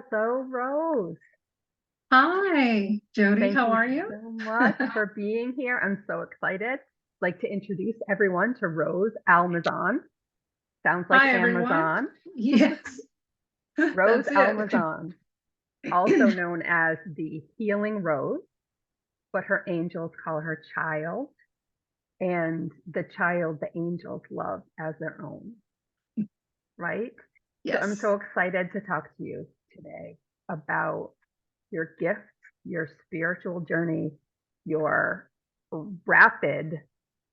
Hello, Rose. Hi, Jody. Thank How you are you? so much for being here. I'm so excited. Like to introduce everyone to Rose Almazan. Sounds like Hi, everyone. Amazon. Yes, Rose that's it. Almazan, also known as the Healing Rose, but her angels call her child, and the child the angels love as their own, right? So I'm Yes, so excited to talk to you today about your gifts, your spiritual journey, your rapid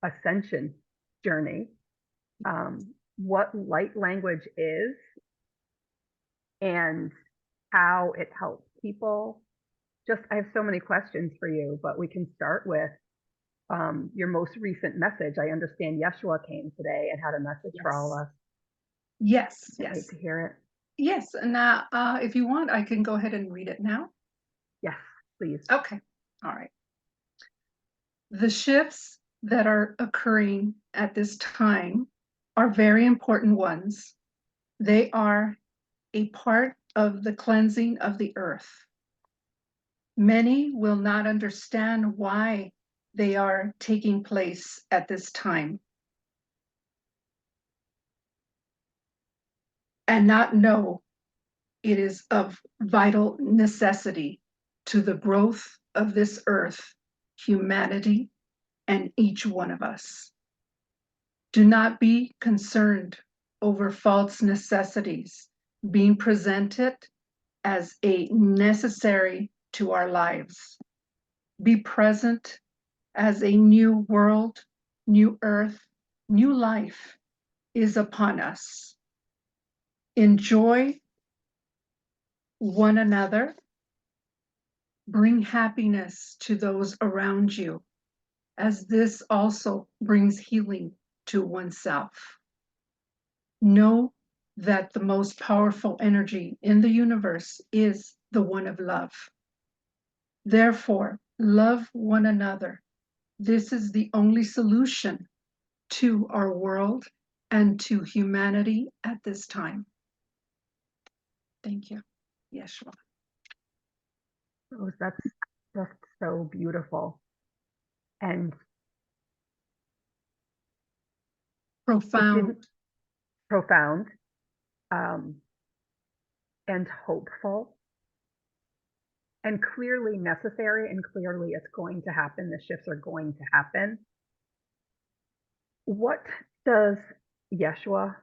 ascension journey, what light language is, and how it helps people. Just, I have so many questions for you, but we can start with your most recent message. I understand Yeshua came today and had a message for all yes, of us. yes, Can't wait yes, to hear it. yes. And if you want, I can go ahead and read it now. Yes, please. Okay. All right. The shifts that are occurring at this time are very important ones. They are a part of the cleansing of the earth. Many will not understand why they are taking place at this time and not know it is of vital necessity to the growth of this earth, humanity, and each one of us. Do not be concerned over false necessities being presented as a necessary to our lives. Be present as a new world, new earth, new life is upon us. Enjoy one another. Bring happiness to those around you, as this also brings healing to oneself. Know that the most powerful energy in the universe is the one of love. Therefore, love one another. This is the only solution to our world and to humanity at this time. Thank you, Yeshua. Rose, that's just so beautiful. And it didn't Profound. profound um, and hopeful and clearly necessary, and clearly it's going to happen. The shifts are going to happen. What does Yeshua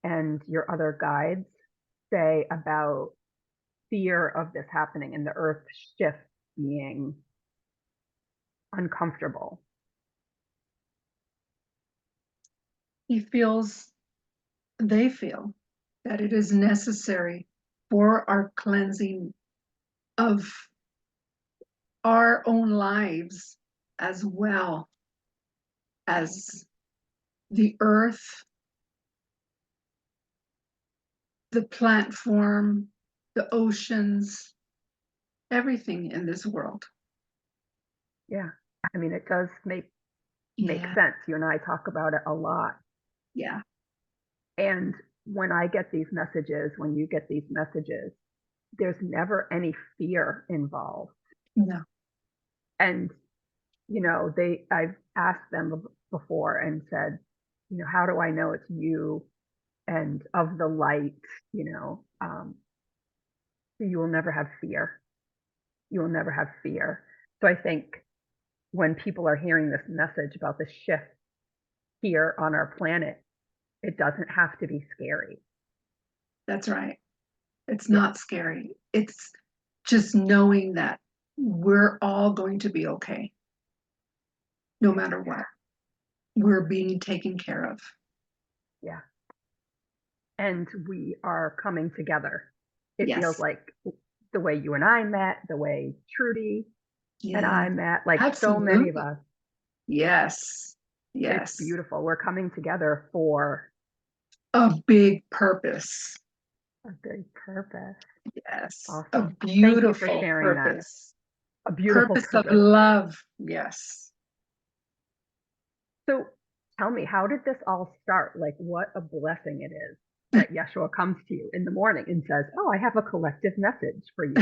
and your other guides say about fear of this happening and the earth shift being uncomfortable? He feels, they feel that it is necessary for our cleansing of our own lives as well as the earth, the plant form, the oceans, everything in this world. Yeah, I mean, it does make Yeah, sense. You and I talk about it a lot. yeah, And when I get these messages, when you get these messages, there's never any fear involved. no, And I've asked them before and said, how do I know it's you and of the light? you know um, so you will never have fear. You will never have fear. So I think when people are hearing this message about the shift here on our planet, it doesn't have to be scary. that's right. It's Yeah, not scary. It's just knowing that we're all going to be okay, no yeah, matter what. We're being taken care of. yeah. And we are coming together. It feels Yes, like the way you and I met, the way Trudy and yeah, I met, like so many of absolutely. us. Yes, It's yes. beautiful. We're coming together for A big purpose. a big purpose. Yes, a Awesome. Thank you for beautiful sharing that. purpose. A beautiful Purpose of purpose. love. Yes. So tell me, how did this all start? Like, what a blessing it is. that Yeshua comes to you in the morning and says, "Oh, I have a collective message for you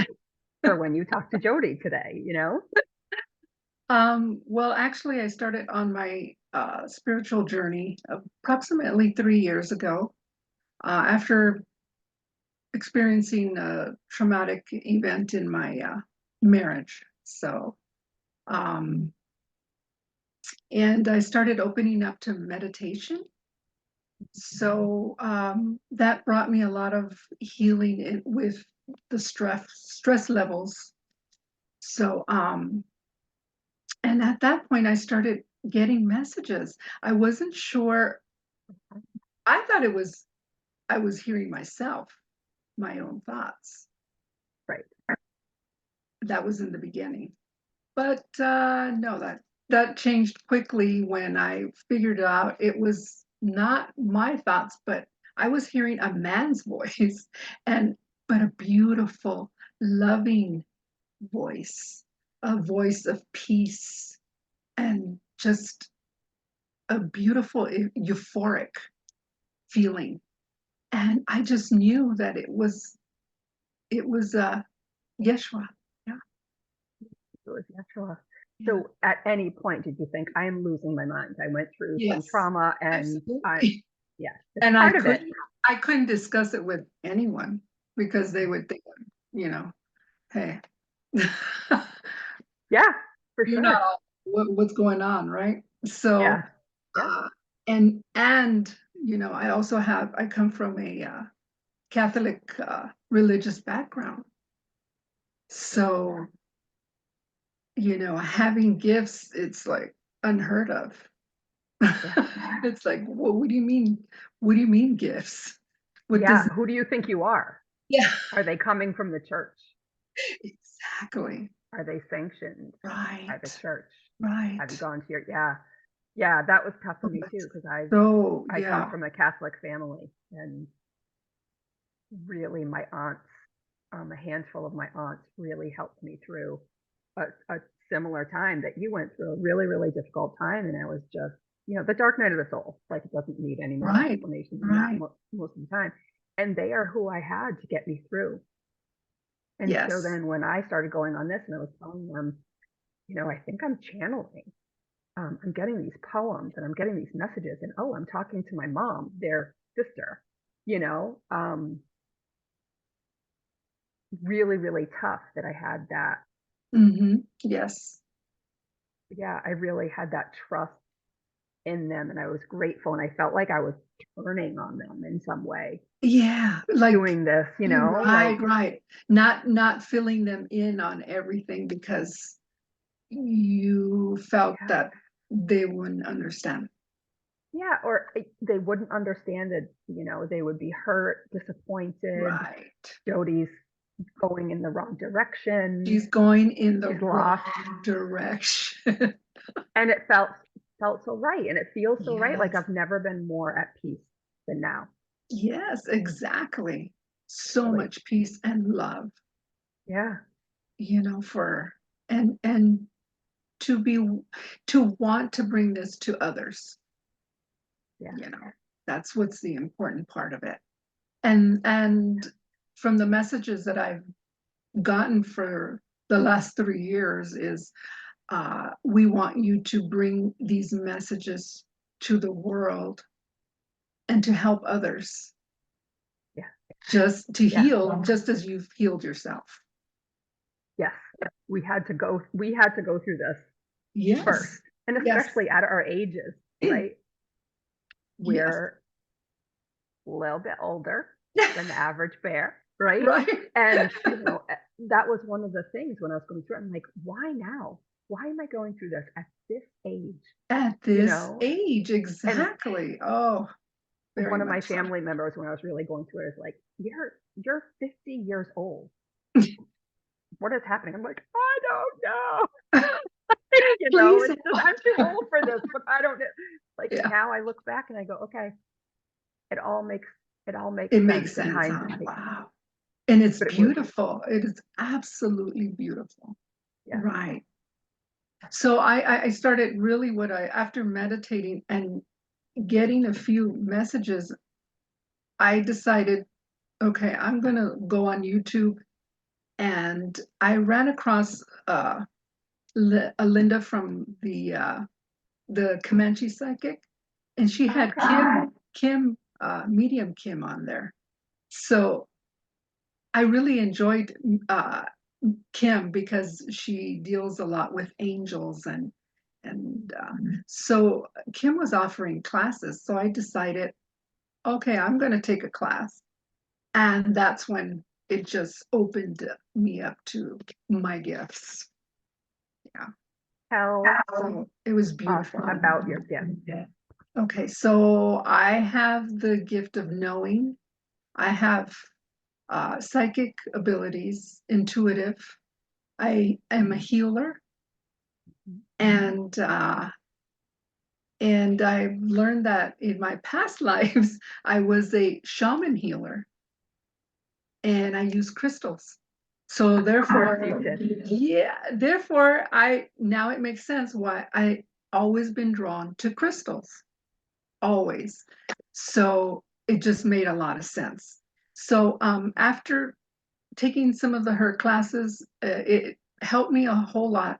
for when you talk to Jody today," you know? Well, actually, I started on my spiritual journey approximately 3 years ago, after experiencing a traumatic event in my marriage. So, um, and I started opening up to meditation. So that brought me a lot of healing with the stress levels. So and at that point, I started getting messages. I wasn't sure. I thought I was hearing myself, my own thoughts. Right. That was in the beginning. But no, that changed quickly when I figured out it was not my thoughts, but I was hearing a man's voice, and but a beautiful, loving voice, a voice of peace, and just a beautiful, euphoric feeling. And I just knew that it was Yeshua. Yeah, It was Yeshua. yeah. So at any point did you think, I am losing my mind? I went through some Yes, trauma and absolutely. yeah, it's And part of it. I couldn't discuss it with anyone because they would think, you know, hey, Yeah, for you're not sure. all, what's going on, right? So, Yeah. Yeah. uh, and I also I come from a Catholic religious background. So, having gifts, it's like unheard of. Yeah. It's like, well, what do you mean? What do you mean gifts? What does, Yeah. Who do you think you are? yeah, Are they coming from the church? exactly. Are they sanctioned by the Right, church? Have you right. gone to your yeah. Yeah, that was tough for me too, because So, I come yeah, from a Catholic family and really my aunts, a handful of my aunts really helped me through a similar time that you went through, a really, really difficult time. And I was just, the dark night of the soul. Like it doesn't need any more right, explanation than that right. most of the time. And they are who I had to get me through. And so Yes. then when I started going on this and I was telling them, I think I'm channeling. I'm getting these poems and I'm getting these messages and oh, I'm talking to my mom, their sister, you know, really, really tough that I had that. Yes. Yeah, I really had that trust in them and I was grateful and I felt like I was turning on them in some way Yeah, like, doing this, right, like, right. Not filling them in on everything because you felt yeah, that they wouldn't understand. yeah, or they wouldn't understand it, they would be hurt, disappointed. Right. Jody's going in the wrong direction. She's going in the She's lost. wrong direction. And it felt so right. And it feels so right. Like Yes. I've never been more at peace than now. Yes, exactly. So Really. much peace and love, Yeah. for and to be to want to bring this to others, Yeah. you know. That's what's the important part of it. And from the messages that I've gotten for the last 3 years is we want you to bring these messages to the world and to help others, Yeah. just to Yeah. heal, just as you've healed yourself. Yes. We had to go through this first. Yes, And yes, especially at our ages, right? yes, We're a little bit older than the average bear, right? right. And that was one of the things when I was going through it. I'm like, why now? Why am I going through this at this age? At You this know? age, And exactly. Oh, very one of my much so. family members when I was really going through it is like, you're 50 years old. What is happening? I'm like, I don't know. Please. It's just I'm too old for this, but I don't know. Like Yeah, now I look back and I go, okay, it all makes it all makes it sense makes in sense, huh? hindsight. Wow. And it's But it was beautiful. It is absolutely beautiful. yeah, Right. So I started really after meditating and getting a few messages, I decided, okay, I'm gonna go on YouTube, and I ran across Linda from the Comanche Psychic, and she had Okay. Medium Kim on there. So I really enjoyed uh, Kim because she deals a lot with angels, and so Kim was offering classes. So I decided, okay, I'm going to take a class, and that's when it just opened me up to my gifts. Yeah, Tell so it was us beautiful. about your gift. Okay, so I have the gift of knowing. I have psychic abilities, intuitive. I am a healer, and I've learned that in my past lives I was a shaman healer, and I use crystals. So therefore, You did. yeah, therefore I now it makes sense why I always been drawn to crystals, always. So it just made a lot of sense. So after taking some of her classes, it helped me a whole lot.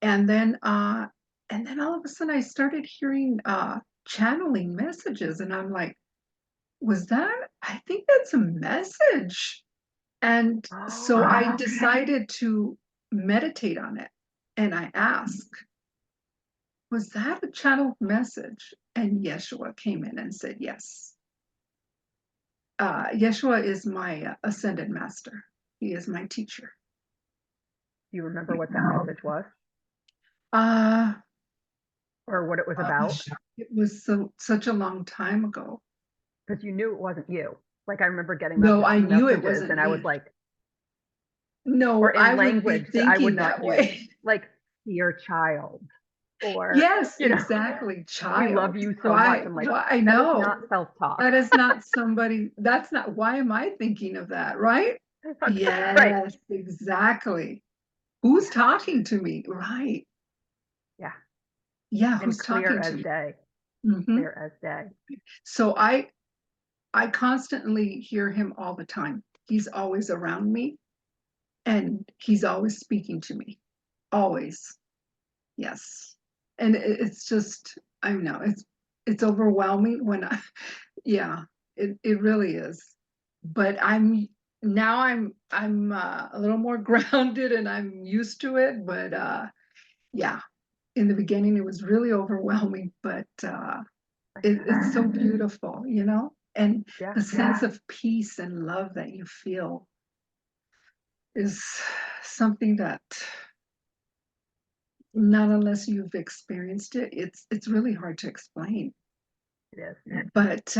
And then all of a sudden I started hearing channeling messages, and I'm like, was that? I think that's a message. And so Oh, I decided to meditate on it, and I asked, was that a channeled message? And Yeshua came in and said yes. Yeshua is my ascended master. He is my teacher. do you remember what that message was Uh, or what it was about? gosh, it was such a long time ago. Because you knew it wasn't you. Like I remember getting No, I knew it messages wasn't and I was me. like, or No, I in would be language that I would thinking not that use, way. like dear child, or Yes, you know, exactly. we love Child. you so much. Why? I'm like, Why? I that is know. not self-talk. That is not somebody, that's not, why am I thinking of that, right? Right. Yes, exactly. Who's Yeah. talking to me? Right. Yeah. Yeah, And who's clear talking to as me? day. Hmm. Clear as day. So I constantly hear him all the time. He's always around me, and he's always speaking to me. Always. Yes. And it's just, I know it's overwhelming when I, yeah, it really is. But I'm a little more grounded, and I'm used to it. But yeah, in the beginning it was really overwhelming, but it's so beautiful, and Yeah. the sense of peace and love that you feel is something that, not unless you've experienced it, it's really hard to explain. It is. But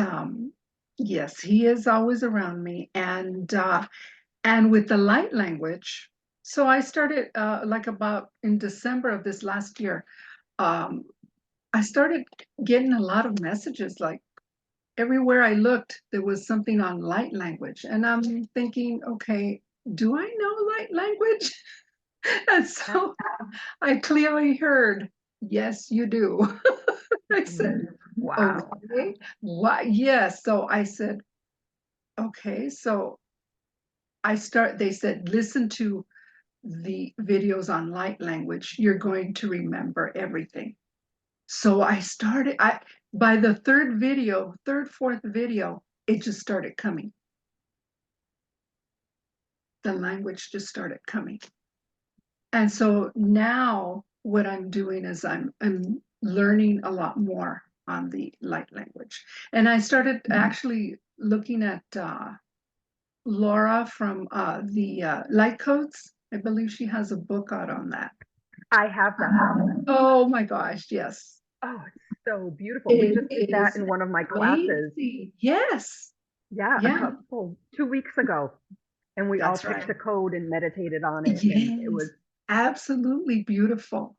yes, he is always around me, and with the light language. So I started like about in December of this last year. Um, I started getting a lot of messages. Like everywhere I looked, there was something on light language, and I'm thinking, okay, do I know light language? And Yeah. so I clearly heard, yes, you do. I said, Wow. okay, what? Yes. So I said, okay. So they said, listen to the videos on light language. You're going to remember everything. So by the fourth video, it just started coming. The language just started coming. And so now what I'm doing is I'm learning a lot more on the light language. And I started actually looking at Laura from the Light Codes. I believe she has a book out on that. I have that book. Oh my gosh, yes. Oh, it's so beautiful. We It just did that is in one of my classes. amazing. Yes. Yeah, a Yeah, couple 2 weeks ago. And we all that's picked right. a code and meditated on it. And it Yes, was, absolutely beautiful.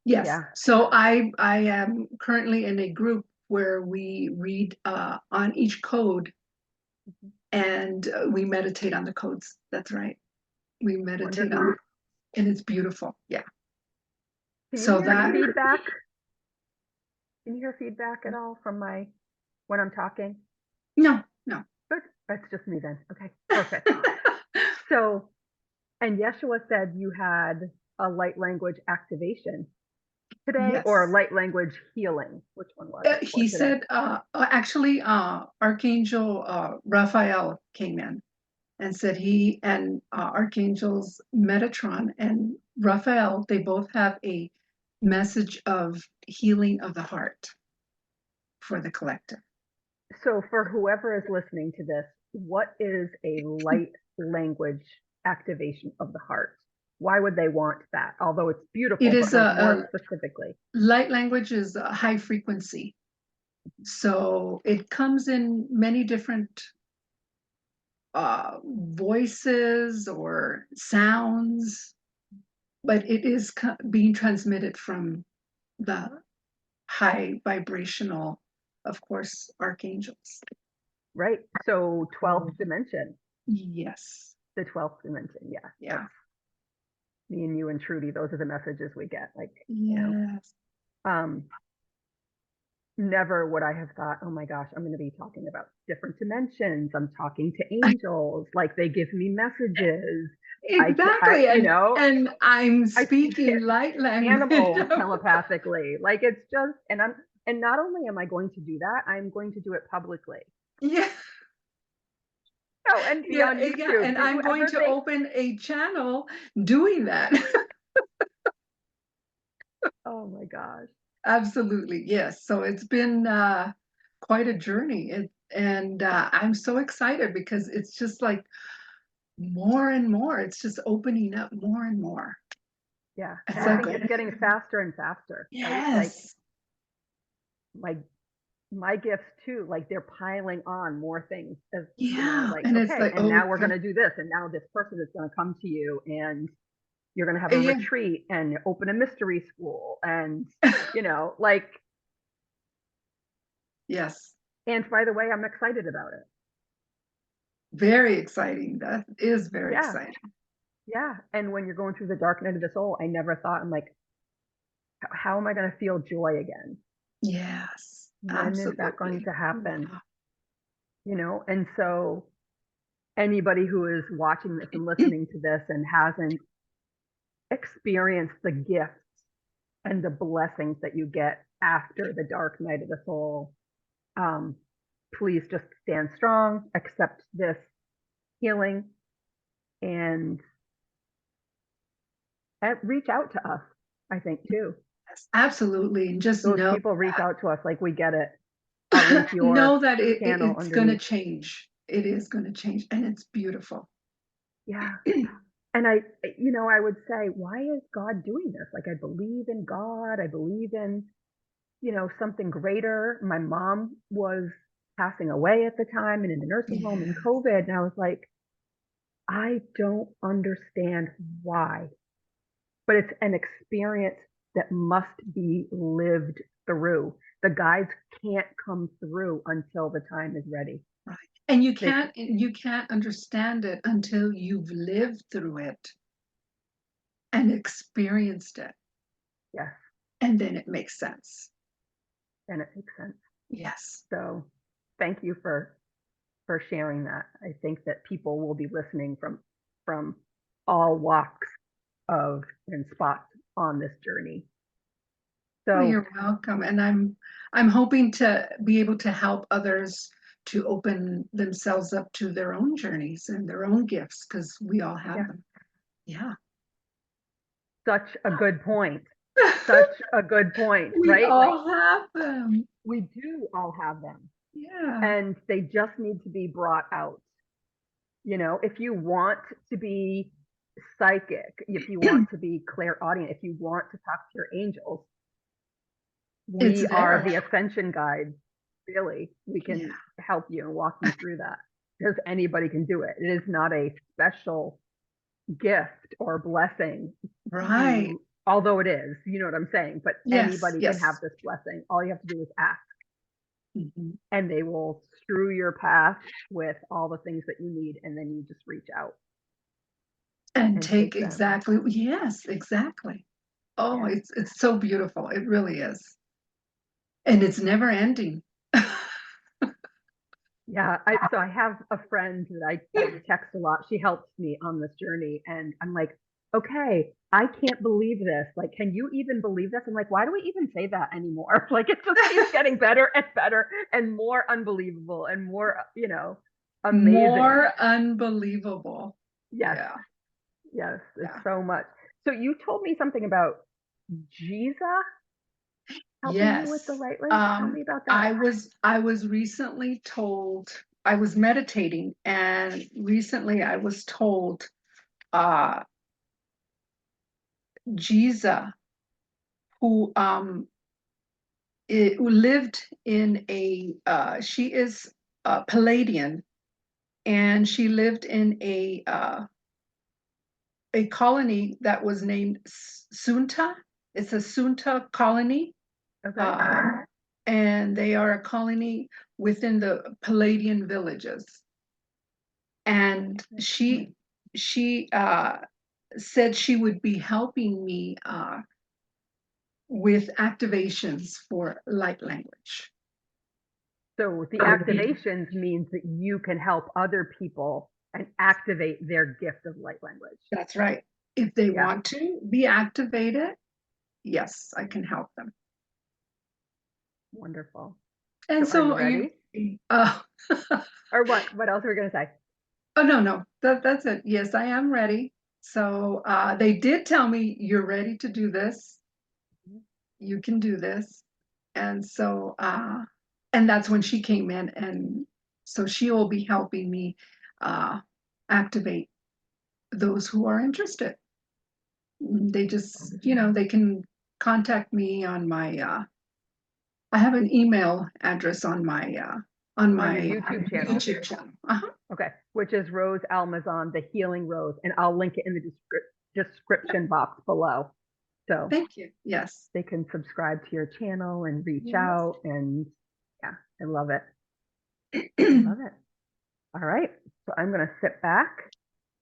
Yes. yeah. So I am currently in a group where we read on each code, and we meditate on the codes. That's right. We meditate Wonderful. on, and it's beautiful. Yeah. Can you So hear that, feedback? Can you hear feedback at all from when I'm talking? no, No. Good. That's just me then. Okay, perfect. So, and Yeshua said you had a light language activation today or Yes. light language healing. Which one was it for He today? said, actually, Archangel Raphael came in and said he and Archangels Metatron and Raphael, they both have a message of healing of the heart for the collective. So, for whoever is listening to this, what is a light language activation of the heart? Why would they want that? Although it's It beautiful, but is like more specifically. light language is a high frequency. So it comes in many different voices or sounds, but it is being transmitted from the high vibrational, of course, archangels. Right? So 12th dimension, Yes. the 12th dimension. Yeah. Yeah. Me and you and Trudy, those are the messages we get. Like, Yes. Never would I have thought, oh my gosh, I'm going to be talking about different dimensions. I'm talking to angels. Like they give me messages. Exactly. And I'm I speak to speaking light language. animals telepathically. Like it's just, and not only am I going to do that, I'm going to do it publicly. Yeah. Oh, and be Yeah, on yeah. YouTube. And Did I'm you going ever to think, open a channel doing that. oh my gosh. Absolutely, yes. So it's been quite a journey. And I'm so excited because it's just like more and more. It's just opening up more and more. Yeah. It's And I so think it's good. getting faster and faster, right? Like Yes. my my gifts too, like they're piling on more things as Yeah. like, And it's okay, like, and oh, now we're gonna do this, and now this person is gonna come to you and you're gonna have a yeah. retreat and open a mystery school and like, Yes. and by the way, I'm excited about it. Very exciting. That is very Yeah, exciting. yeah. And when you're going through the dark night of the soul, I never thought, I'm like, how am I gonna feel joy again? Yes. When is that going Absolutely. to happen? And so anybody who is watching this and listening to this and hasn't experienced the gifts and the blessings that you get after the dark night of the soul, um, please just stand strong, accept this healing, and reach out to us, I think, too. Yes, absolutely. And just Those know people reach out to us like, we get it. I'll link know your that channel it's going to underneath. change. It is going to change, and it's beautiful. Yeah. And I would say, why is God doing this? Like, I believe in God. I believe in, something greater. My mom was passing away at the time and in the nursing home in Yeah. COVID. And I was like, I don't understand why, but it's an experience that must be lived through. The guides can't come through until the time is ready. Right. And They, you can't understand it until you've lived through it and experienced it. yes, And then it makes sense. and it makes sense. Yes. So thank you for sharing that. I think that people will be listening from all walks of and spots on this journey. Well, So you're welcome. And I'm hoping to be able to help others to open themselves up to their own journeys and their own gifts because we all have yeah, them. Yeah. such a good point. Such a good point, We right? Like all have them. we do all have them Yeah. and they just need to be brought out. If you want to be psychic, if you want to be clairaudient, if you want to talk to your angels, It's we are there. the ascension guides. Really, we Yeah. can help you and walk you through that because anybody can do it. It is not a special gift or blessing. Right. Although it is, you know what I'm saying, but Yes. anybody can have Yes. this blessing. All you have to do is ask, Mhm. and they will strew your path with all the things that you need, and then you just reach out And and take take them. exactly, yes, exactly. Oh, Yeah. it's so beautiful. It really is. And it's never ending. Yeah, so I have a friend that I text a lot. She helps me on this journey, and I'm like, okay, I can't believe this. Like, can you even believe this? I'm like, why do we even say that anymore? Like, it just keeps getting better and better and more unbelievable and more, amazing. More unbelievable. Yes, Yeah, yes, it's yeah. so much. So you told me something about Jesus helping you with the Yes. light language. Tell me about that. I was recently told, I was meditating, and recently I was told uh Jesus, who who lived in a she is Palladian, and she lived in a colony that was named Sunta. It's a Sunta colony, Okay. uh, and they are a colony within the Palladian villages. And she said she would be helping me with activations for light language. So the activations means that you can help other people and activate their gift of light language. That's right. If they Yeah, want to be activated, yes, I can help them. wonderful. And So are you so you, ready? uh, Or what? What else are we going to say? oh, no, no, that's it. Yes, I am ready. So they did tell me, you're ready to do this. You can do this. And so, and that's when she came in. And so she will be helping me uh, activate those who are interested. They just, they can contact me on my, I have an email address on On your my YouTube channel. YouTube channel. Uh-huh. Okay. Which is Rose Almazan, the Healing Rose. And I'll link it in the description box below. So Thank you. Yes. they can subscribe to your channel and reach Yes. out. And yeah, I love it. I love it. All right. So I'm going to sit back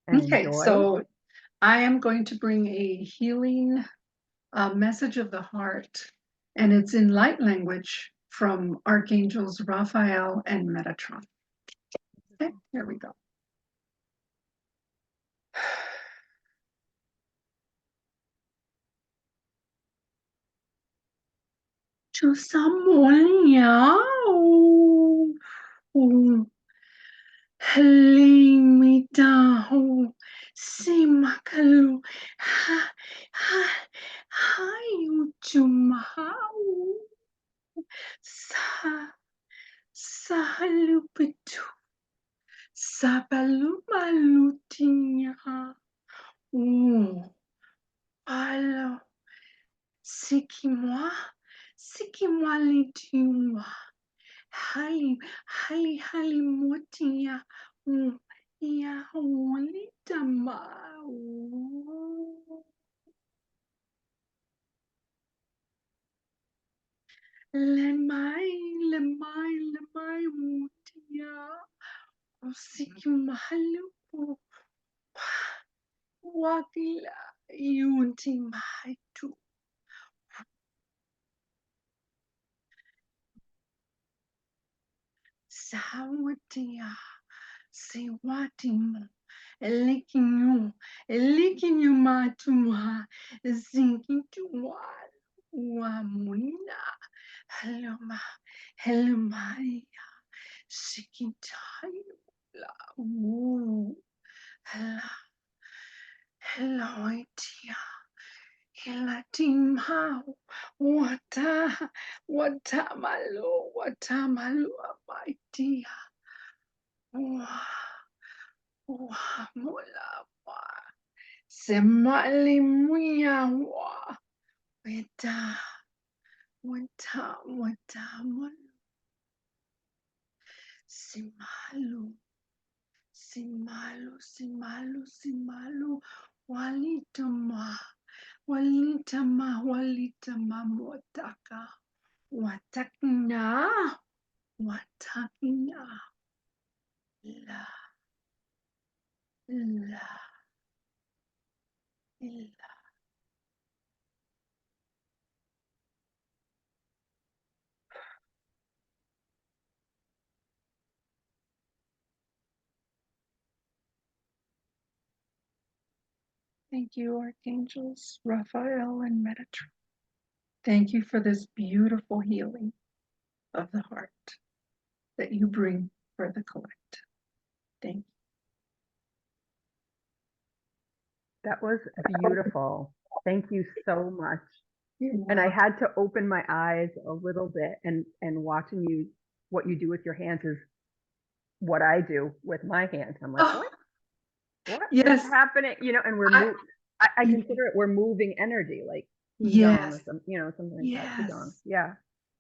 and Okay, enjoy. so I am going to bring a healing message of the heart, and it's in light language from Archangels Raphael and Metatron. Okay, here we go. Halimitahu simakalu ha ha hayutumau sa sahalupitu sabalumalutinya palo sikimwa sikimwa litiwa hali motia ya walitamau. Lemai mutia usiki mahalupu wakila yunti mahaitu sawatia sewatimu elikinyu matuma zinkitua wa muina helma helmaya sikintayu la hela heloitia helatimau watamalu amaitia wa Wamulama semalimuyawa weta watamu simalu simalu walitama watakina watakina la la la. Thank you, Archangels, Raphael and Metatron. Thank you for this beautiful healing of the heart that you bring for the collective. Thank you. That was beautiful. Thank you so much. You're And I welcome. had to open my eyes a little bit, and watching you, what you do with your hands is what I do with my hands. I'm like, Oh, what is yes. happening? You know, and I, I consider it, we're moving energy, like qigong yes. or some, you know, something like that. Qigong. Yes. Yeah.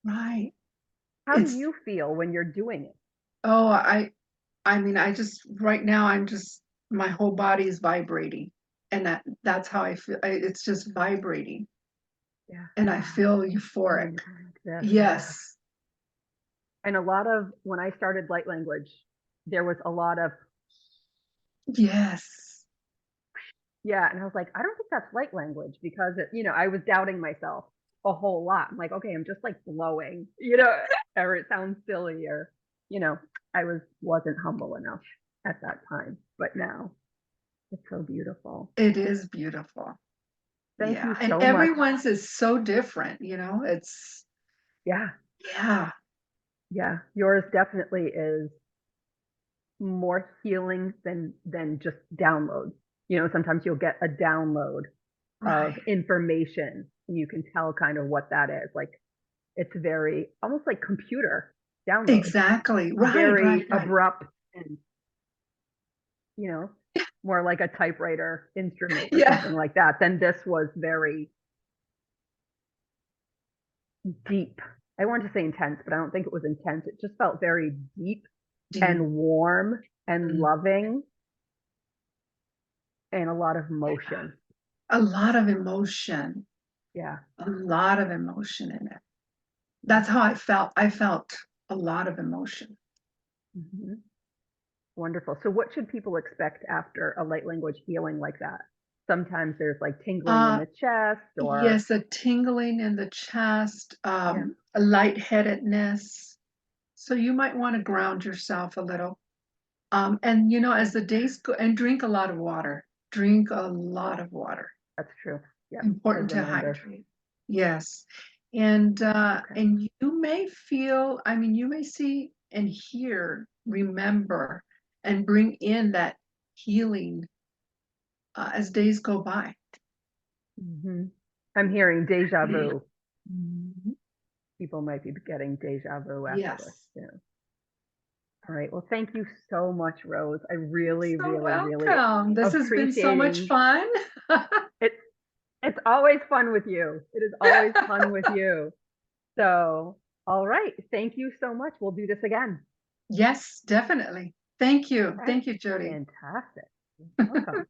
Right. How do It's, you feel when you're doing it? oh, I mean, I just, right now, my whole body is vibrating. And that's how I feel. It's just vibrating. Yeah. And I feel I euphoric. mean, like this. Yes. And a lot of, when I started light language, there was a lot of, Yes. yeah. And I was like, I don't think that's light language, because it, you know, I was doubting myself a whole lot. I'm like, okay, I'm just like blowing, you know, or it sounds silly, or, you know, I wasn't humble enough at that time. But now it's so beautiful. It is beautiful. Thank Yeah. you And so much. everyone's is so different, it's, Yeah. yeah. Yeah. Yours definitely is more healing than just downloads. You know, sometimes you'll get a download of Right. information, and you can tell kind of what that is. Like, it's very almost like computer download, Exactly. Right, right, very right. abrupt, and, you know, more like a typewriter instrument or Yeah. something like that. Then this was very deep. I want to say intense, but I don't think it was intense. It just felt very deep Deep. and warm and Mm. loving, and a lot of Yeah. motion. A lot of emotion. Yeah. A lot of emotion in it. That's how I felt. I felt a lot of emotion. Mm-hmm. Wonderful. So what should people expect after a light language healing like that? Sometimes there's like tingling in Uh, the chest, or, yes, a tingling in the chest, yeah. a lightheadedness. So you might want to ground yourself a little. And Okay. as the days go, and drink a lot of water. Drink a lot of water. That's true. Yeah. Good Important to reminder. hydrate. Yes. Okay. And you may feel, I mean, you may see and hear, remember, and bring in that healing as days go by. Hmm. I'm hearing deja Yeah. vu. Mhm. People might be getting deja vu after this. Yes. Yeah. All right. Well, thank you so much, Rose. I You're really, so really, really welcome. This has been so much appreciating fun. it. It's always fun with you. It is always fun with you. So, all right. Thank you so much. We'll do this again. Yes, definitely. Thank All you. right. Thank you, Jody. Fantastic. You're welcome.